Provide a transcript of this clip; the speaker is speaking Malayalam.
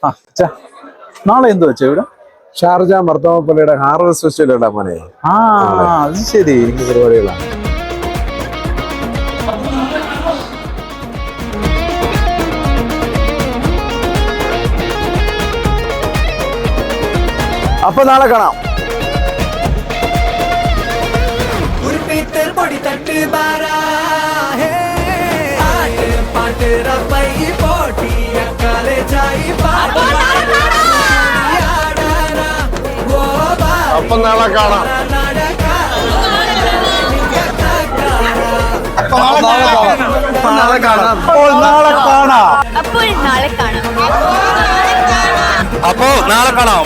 ആ ച്ചാ, നാളെ എന്ത് വെച്ചാ ഇവിടെ? ഷാർജ മർത്തോമപ്പള്ളിയുടെ ഹാർവസ്റ്റ് ഫെസ്റ്റിവൽ ഉണ്ടാ മോനെ. ആ അത് ശരി. പരിപാടികളാണ്. അപ്പൊ നാളെ കാണാം. അപ്പൊ നാളെ കാണാം. നാളെ കാണാം. അപ്പോൾ നാളെ കാണാം. അപ്പോൾ നാളെ കാണാം.